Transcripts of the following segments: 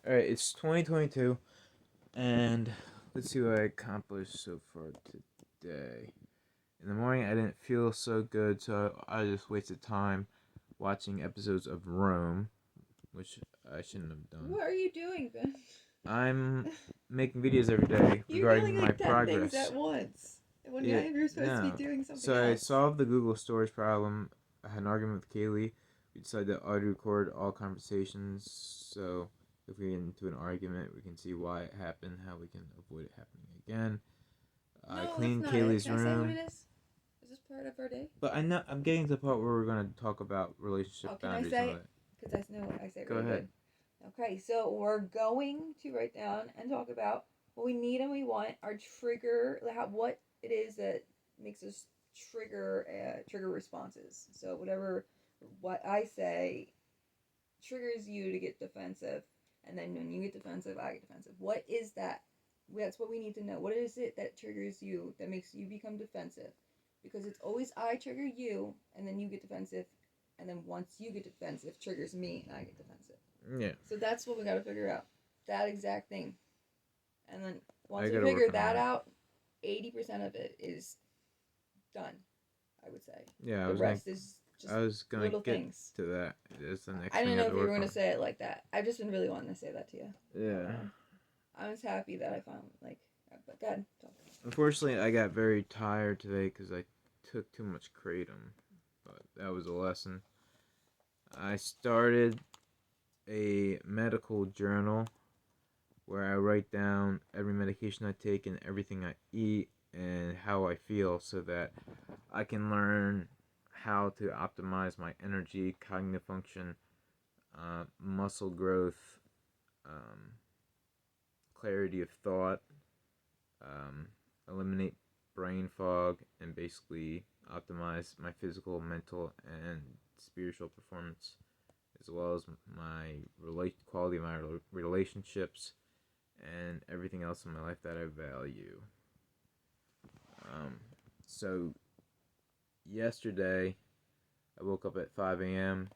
Alright, it's 2022, and let's see what I accomplished so far today. In the morning, I didn't feel so good, so I just wasted time watching episodes of Rome, which I shouldn't have done. What are you doing, Ben? I'm making videos every day You're regarding doing my like 10 things progress. at once. When Yeah, you're supposed to be no. doing something So I else. solved the Google storage problem. I had an argument with Kaylee. We decided to audio record all conversations, so if we get into an argument, we can see why it happened, how we can avoid it happening again. I No, that's cleaned not it. Kaylee's Can I say what it room. is? Is this part of our day? But I'm getting to the part where we're going to talk about relationship Can I boundaries and all say? that. Because I know I say it Go really ahead. good. Okay, so we're going to write down and talk about what we need and we want, our trigger, what it is that makes us trigger responses. So what I say triggers you to get defensive, and then when you get defensive, I get defensive. What is that? That's what we need to know. What is it that triggers you, that makes you become defensive? Because it's always I trigger you, and then you get defensive, and then once you get defensive, triggers me, and I get defensive. Yeah. So that's what we got to figure out. That exact thing. And then once I we gotta figure work on that that. out, 80% of it is done, I would say. Yeah, The rest is just I was gonna little get things. to that. It's the next I thing didn't I know have if to you were work going on. to say it like that. I've just been really wanting to say that to you. Yeah. I was happy that I found, but God, talk. Unfortunately, I got very tired today because I took too much kratom, but that was a lesson. I started a medical journal where I write down every medication I take and everything I eat and how I feel so that I can learn how to optimize my energy, cognitive function, muscle growth, um, clarity of thought, um, eliminate brain fog, and basically optimize my physical, mental, and spiritual performance, as well as my quality of my relationships and everything else in my life that I value. Um, so yesterday, I woke up at 5 a.m.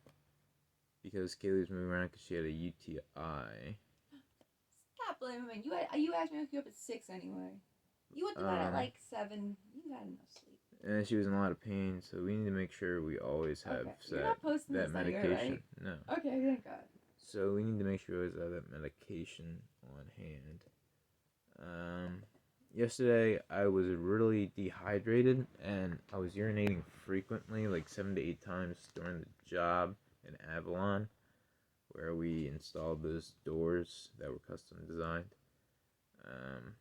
because Kaylee was moving around because she had a UTI. Stop blaming me. You asked me to wake you up at 6 anyway. You went to bed at like 7. You had enough sleep. And she was in a lot of pain, so we need to make sure we always have You're not posting that this medication. anywhere, right? No. Okay, thank God. So we need to make sure we always have that medication on hand. Yesterday I was really dehydrated and I was urinating frequently, like 7 to 8 times during the job in Avalon, where we installed those doors that were custom designed. And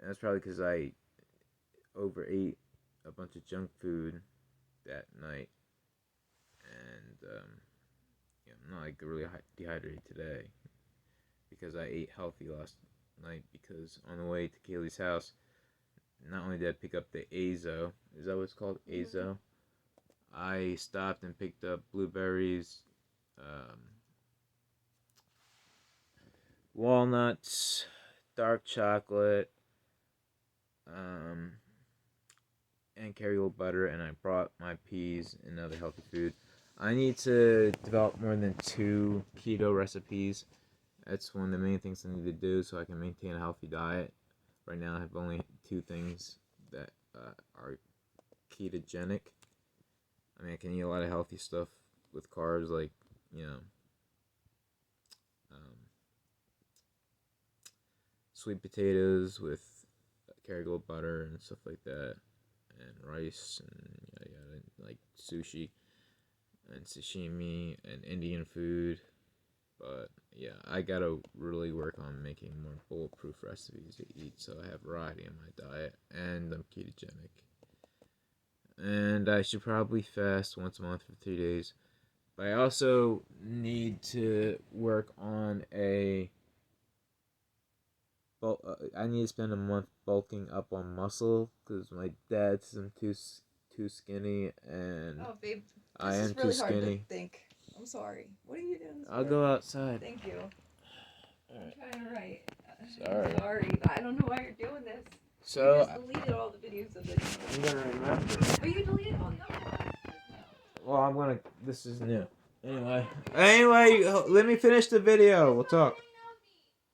that's probably because I overate a bunch of junk food that night, and I'm not like really dehydrated today because I ate healthy last night. Because on the way to Kaylee's house, not only did I pick up the Azo, is that what it's called, Azo? I stopped and picked up blueberries, walnuts, dark chocolate, and Kerrygold butter, and I brought my peas and other healthy food. I need to develop more than 2 keto recipes. That's one of the main things I need to do so I can maintain a healthy diet. Right now I have only 2 things that are ketogenic. I mean, I can eat a lot of healthy stuff with carbs, like, um, sweet potatoes with Kerrygold butter and stuff like that, and rice and yada yada, like sushi and sashimi and Indian food. But yeah, I gotta really work on making more bulletproof recipes to eat so I have variety in my diet, and I'm ketogenic. And I should probably fast once a month for 3 days. But I also need to work on I need to spend a month bulking up on muscle because my dad says I'm too skinny, and Oh, babe, I this am is really too hard skinny. to think. I'm sorry. What are you doing this I'll for? go outside. Thank you. Alright. I'm trying to write. Sorry. I'm sorry. I don't know why you're doing this. So you just deleted all the videos of it. I'm gonna remember. But you deleted all the other ones. Well, this is new. Anyway, let me finish the video. We'll talk.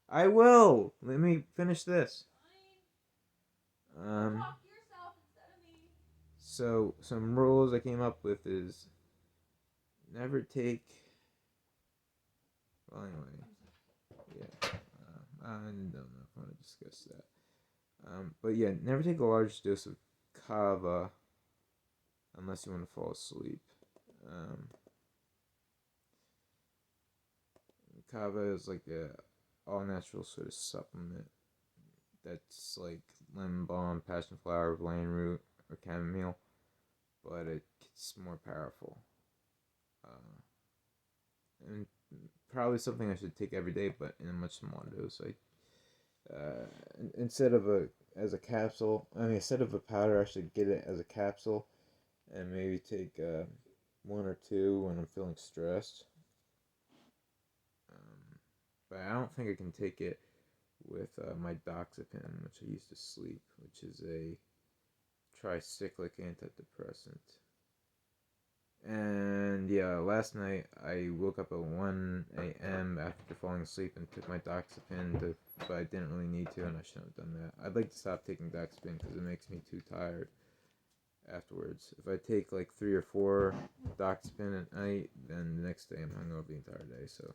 I will. Let me finish this. Um, so some rules I came up with is never take. Well, anyway, yeah. I don't know if I want to discuss that. But yeah, never take a large dose of kava unless you want to fall asleep. Um, Kava is like a all natural sort of supplement that's like lemon balm, passion flower, valerian root, or chamomile, but it's more powerful. And probably something I should take every day, but in a much smaller dose. Like instead of a as a capsule, I mean instead of a powder, I should get it as a capsule, and maybe take one or two when I'm feeling stressed. But I don't think I can take it with my doxepin, which I use to sleep, which is a tricyclic antidepressant. And yeah, last night I woke up at 1 a.m. after falling asleep and took my doxepin, but I didn't really need to, and I shouldn't have done that. I'd like to stop taking doxepin because it makes me too tired afterwards. If I take like 3 or 4 doxepin at night, then the next day I'm hungover the entire day. So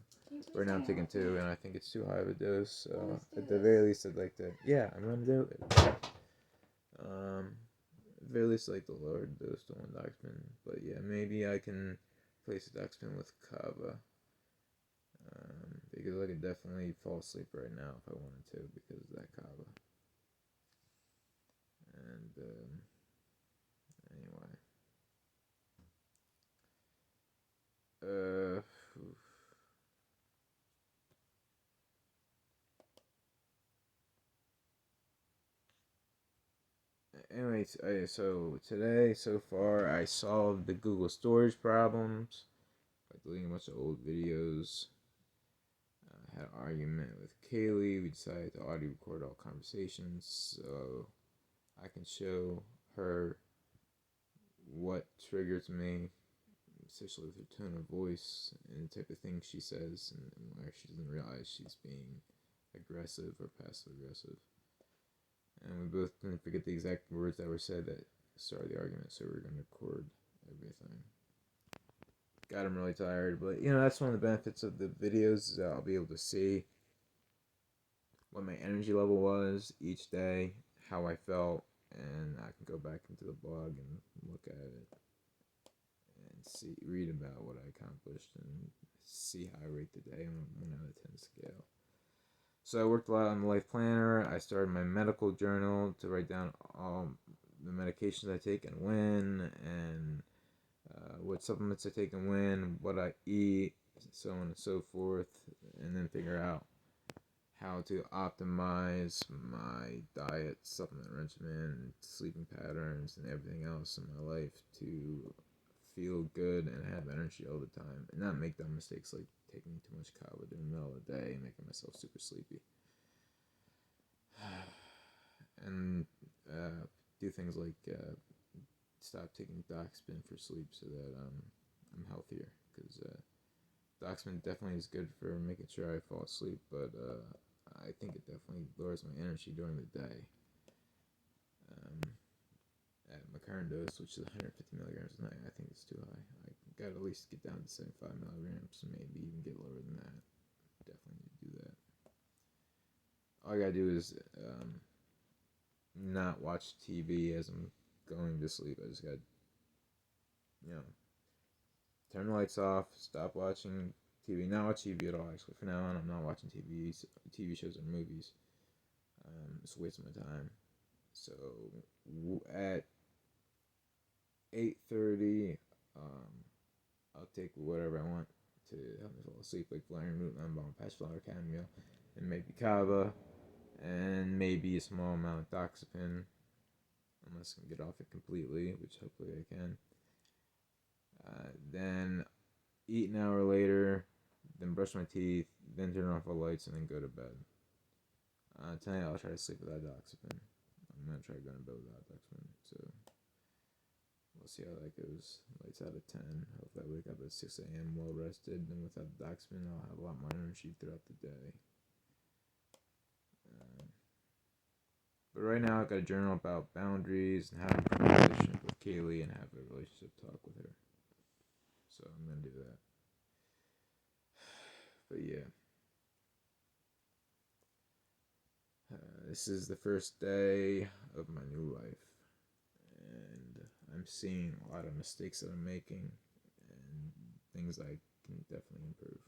right now I'm taking 2, and I think it's too high of a dose. So at the very least, I'd like to. Yeah, I'm gonna do it. At the very least, I'd like the lower dose to 1 doxepin. But yeah, maybe I can replace the doxepin with kava. Because I could definitely fall asleep right now if I wanted to because of that kava. And anyway. Uh, anyways, so today, so far, I solved the Google storage problems by deleting a bunch of old videos. I had an argument with Kaylee. We decided to audio record all conversations so I can show her what triggers me, especially with her tone of voice and the type of things she says, and where she doesn't realize she's being aggressive or passive aggressive. And we both didn't forget the exact words that were said at the start of the argument, so we're going to record everything. God, I'm really tired, but that's one of the benefits of the videos is that I'll be able to see what my energy level was each day, how I felt, and I can go back into the blog and look at it and read about what I accomplished and see how I rate the day on a 1 out of 10 scale. So I worked a lot on the life planner. I started my medical journal to write down all the medications I take and when, and what supplements I take and when, what I eat, so on and so forth, and then figure out how to optimize my diet, supplement regimen, sleeping patterns, and everything else in my life to feel good and have energy all the time, and not make dumb mistakes like taking too much kava during the middle of the day and making myself super sleepy. And do things like stop taking doxepin for sleep so that I'm healthier, because doxepin definitely is good for making sure I fall asleep, but I think it definitely lowers my energy during the day. At my current dose, which is 150 milligrams a night, I think it's too high. I gotta at least get down to 75 milligrams, maybe even get lower than that. Definitely need to do that. All I gotta do is not watch TV as I'm going to sleep. I just gotta, turn the lights off, stop watching TV, not watch TV at all. Actually, from now on, I'm not watching TV shows or movies. It's a waste of my time. So at 8:30, I'll take whatever I want to help me fall asleep, like valerian root, lemon balm, passion flower, chamomile, and maybe kava, and maybe a small amount of doxepin, unless I can get off it completely, which hopefully I can. Then eat an hour later, then brush my teeth, then turn off all the lights, and then go to bed. Tonight I'll try to sleep without doxepin. I'm gonna try going to bed without doxepin. So we'll see how that goes. Lights out of 10. Hopefully I wake up at 6 a.m. well rested. And without the Dachshund, I'll have a lot more energy throughout the day. Uh, but right now, I've got a journal about boundaries and how to improve my relationship with Kaylee and have a relationship talk with her. So I'm going to do that. But yeah. This is the first day of my new life. And I'm seeing a lot of mistakes that I'm making and things I can definitely improve.